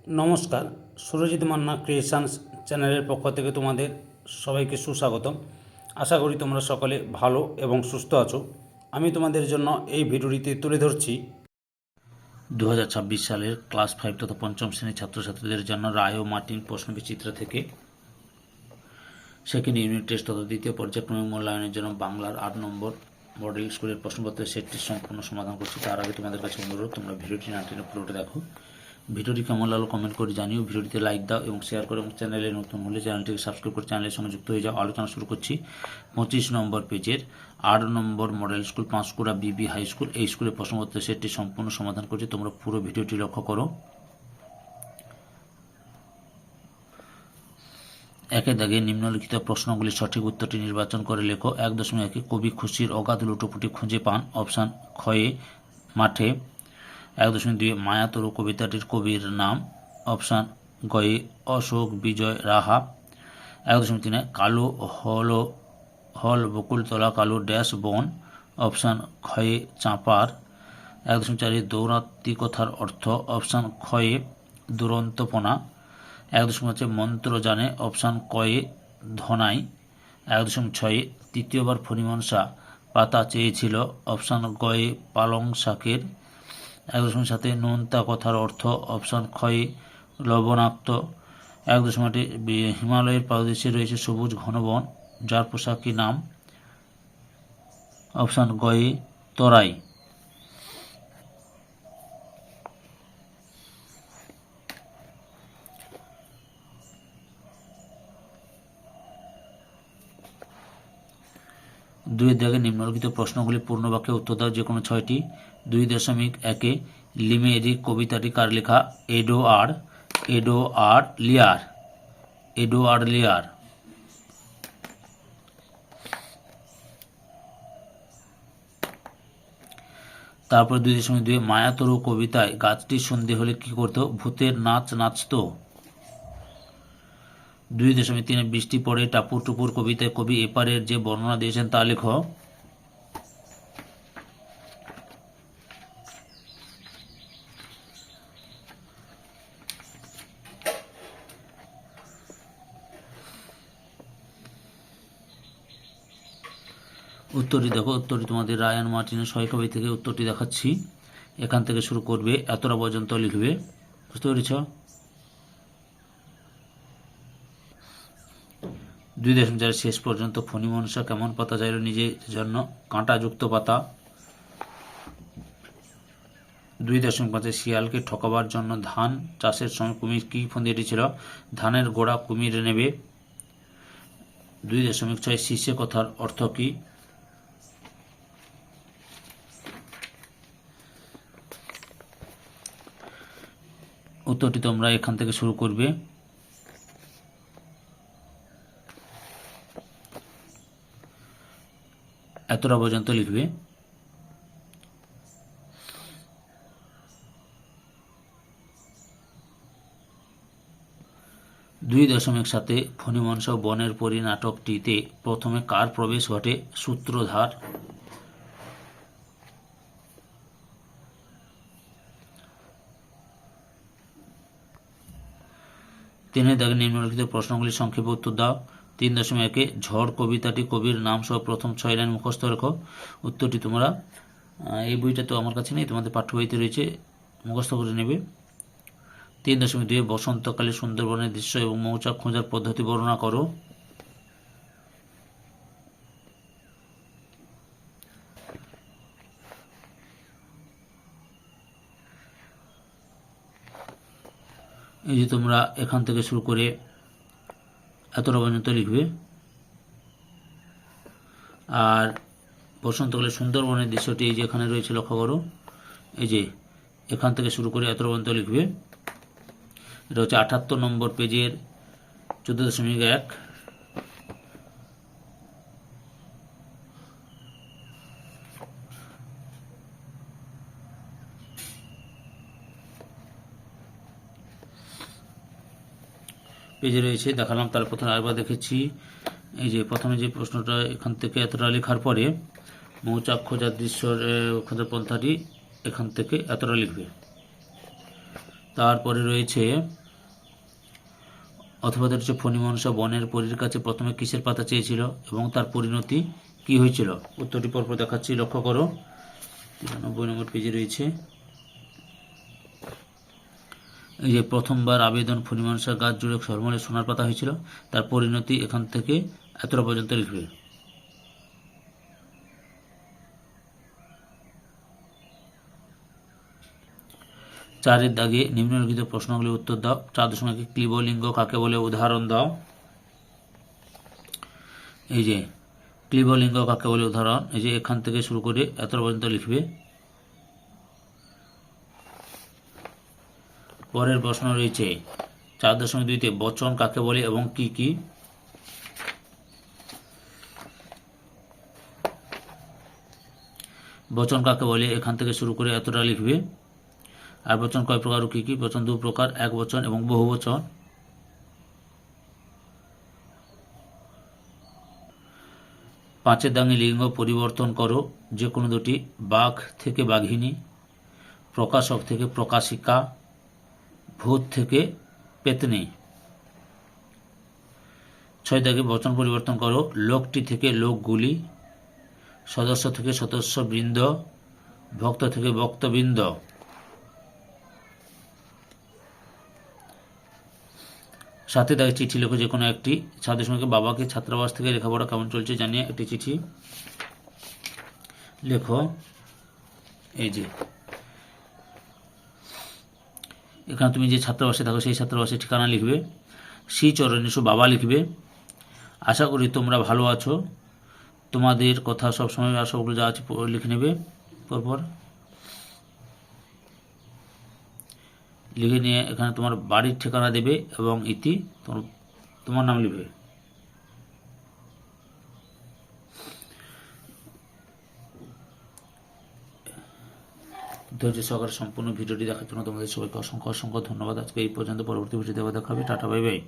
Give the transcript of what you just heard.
নমস্কার, সুরজিৎ মান্না ক্রিয়েশনস চ্যানেলের পক্ষ থেকে তোমাদের সবাইকে সুস্বাগতম। আশা করি তোমরা সকলে ভালো এবং সুস্থ আছো। আমি তোমাদের জন্য এই ভিডিওটিতে তুলে ধরছি 2026 সালের ক্লাস 5 তথা পঞ্চম শ্রেণীর ছাত্রছাত্রীদের জন্য রায় ও মার্টিন প্রশ্নবিচিত্র থেকে সেকেন্ড ইউনিট টেস্ট তথা দ্বিতীয় পর্যায়ক্রমিক মূল্যায়নের জন্য বাংলার 8 নম্বর মডেল স্কুলের প্রশ্নপত্রের সেটটি সম্পূর্ণ সমাধান করছি। তার আগে তোমাদের কাছে অনুরোধ, তোমরা ভিডিওটি না টেনে পুরোটা দেখো। ভিডিওটি কেমন লাগলো কমেন্ট করে জানিও, ভিডিওটিতে লাইক দাও এবং শেয়ার করো, এবং চ্যানেলে নতুন হলে চ্যানেলটিকে সাবস্ক্রাইব করে চ্যানেলের সঙ্গে যুক্ত হয়ে যাও। আলোচনা শুরু করছি 25 নম্বর পেজের 8 নম্বর মডেল স্কুল পাঁশকুড়া বিবি হাই স্কুল, এই স্কুলের প্রশ্নপত্রের সেটটি সম্পূর্ণ সমাধান করছি। তোমরা পুরো ভিডিওটি লক্ষ্য করো। একে দাগে নিম্নলিখিত প্রশ্নগুলির সঠিক উত্তরটি নির্বাচন করে লেখো। 1.1 কবি খুশির অগাধ লুটোপুটি খুঁজে পান। অপশান খয়ে মাঠে। 1.2 মায়াতরু কবিতাটির কবির নাম। অপশান গয়ে অশোক বিজয় রাহা। 1.3 কালো হল বকুলতলা কালো ড্যাশ বন। অপশান খয়ে চাঁপার। 1.4 দৌরাত্মি কথার অর্থ। অপশান খয়ে দুরন্তপনা। 1.5 মন্ত্র জানে। অপশান কয়ে ধনাই। 1.6 তৃতীয়বার ফণিমনসা পাতা চেয়েছিল। অপশান গয়ে পালং শাকের। 1.7 নোনতা কথার অর্থ। অপশান খয়ে লবণাক্ত। 1.8 হিমালয়ের পাদদেশে রয়েছে সবুজ ঘন বন, যার পোশাকি নাম। অপশান গয়ে তরাই। দুই দাগে নিম্নলিখিত প্রশ্নগুলি পূর্ণ বাক্যে উত্তর দাও, যে কোনো 6টি। 2.1 লিমেরিক কবিতাটি কার লেখা? এডোয়ার্ড লিয়ার। তারপর 2.2 মায়াতরু কবিতায় গাছটির সন্ধে হলে কি করতো? ভূতের নাচ নাচত। 2.3 বৃষ্টি পড়ে টাপুর টুপুর কবিতায় কবি এপারের যে বর্ণনা দিয়েছেন তা লেখো। উত্তরটি দেখো। উত্তরটি তোমাদের রায়ান মার্টিনের সহায়িকাবি থেকে উত্তরটি দেখাচ্ছি। এখান থেকে শুরু করবে, এতটা পর্যন্ত লিখবে। বুঝতে পেরেছ? 2.4 শেষ পর্যন্ত ফণিমনসা কেমন পাতা চাইল নিজের জন্য? কাঁটাযুক্ত পাতা। 2.5 শিয়ালকে ঠকাবার জন্য ধান চাষের সময় কুমির কি ফন্দি এঁটেছিল? ধানের গোড়া কুমির নেবে। 2.6 শীষে কথার অর্থ কি? উত্তরটি তোমরা এখান থেকে শুরু করবে। এতটা পর্যন্ত লিখবে। 2.7 ফণিমনসা বনের পরী নাটকটিতে প্রথমে কার প্রবেশ ঘটে? সূত্রধার। 3 দাগে নিম্নলিখিত প্রশ্নগুলি সংক্ষেপে উত্তর দাও। 3.1 ঝড় কবিতাটি কবির নাম সহ প্রথম 6 লাইন মুখস্থ রেখো। উত্তরটি তোমরা, এই বইটা তো আমার কাছে নেই, তোমাদের পাঠ্য বইতে রয়েছে, মুখস্থ করে নেবে। 3.2 বসন্তকালে সুন্দরবনের দৃশ্য এবং মৌচাক খোঁজার পদ্ধতি বর্ণনা করো। এই যে তোমরা এখান থেকে শুরু করে এতটা পর্যন্ত লিখবে। আর বসন্তকালে সুন্দরবনের দৃশ্যটি এই যে এখানে রয়েছে, লক্ষ্য করো। এই যে এখান থেকে শুরু করে এতটা পর্যন্ত লিখবে। এটা হচ্ছে 78 নম্বর পেজের 14.1। পেজে রয়েছে, দেখালাম। তাহলে প্রথমে আরেকবার দেখেছি। এই যে প্রথমে যে প্রশ্নটা, এখান থেকে এতটা লেখার পরে মৌচাক খোঁজার দৃশ্যের খোঁজার পন্থাটি এখান থেকে এতটা লিখবে। তারপরে রয়েছে অথবা রয়েছে ফণী মনসা বনের পরীর কাছে প্রথমে কিসের পাতা চেয়েছিল এবং তার পরিণতি কি হয়েছিল। উত্তরটি পরপর দেখাচ্ছি, লক্ষ্য করো। 93 নম্বর পেজে রয়েছে। এই যে প্রথমবার আবেদন ফণী মনসার গাছ জুড়ে ঝলমলে সোনার পাতা হয়েছিল, তার পরিণতি এখান থেকে এতটা পর্যন্ত লিখবে। চারের দাগে নিম্নলিখিত প্রশ্নগুলির উত্তর দাও। 4.1 ক্লীবলিঙ্গ কাকে বলে উদাহরণ দাও। এই যে ক্লীবলিঙ্গ কাকে বলে উদাহরণ, এই যে এখান থেকে শুরু করে এতটা পর্যন্ত লিখবে। পরের প্রশ্ন রয়েছে 4.2-তে বচন কাকে বলে এবং কি কি। বচন কাকে বলে এখান থেকে শুরু করে এতটা লিখবে। আর বচন কয় প্রকার ও কি কি। বচন দু প্রকার, এক বচন এবং বহু বচন। পাঁচের দাগে লিঙ্গ পরিবর্তন করো, যে কোনো দুটি। বাঘ থেকে বাঘিনী, প্রকাশক থেকে প্রকাশিকা, ভূত থেকে পেতনি। 6 দাগে বচন পরিবর্তন করো, লোকটি থেকে লোকগুলি, সদস্য থেকে সদস্যবৃন্দ, ভক্ত থেকে ভক্তবৃন্দ। 7 দাগে চিঠি লেখো যে কোনো একটি। 7.1 বাবাকে ছাত্রাবাস থেকে লেখাপড়া কেমন চলছে জানিয়ে একটি চিঠি লেখো। এই যে এখানে তুমি যে ছাত্রাবাসে থাকো সেই ছাত্রাবাসের ঠিকানা লিখবে। শ্রীচরণেশু বাবা লিখবে। আশা করি তোমরা ভালো আছো, তোমাদের কথা সবসময় সবগুলো যা আছে লিখে নেবে। পরপর লিখে নিয়ে এখানে তোমার বাড়ির ঠিকানা দেবে এবং ইতি তোমার নাম লিখবে। ধৈর্য সহকারে সম্পূর্ণ ভিডিওটি দেখার জন্য তোমাদের সবাইকে অসংখ্য অসংখ্য ধন্যবাদ। আজকে এই পর্যন্ত, পরবর্তী ভিডিওতে দেখা হবে। Tata, bye bye.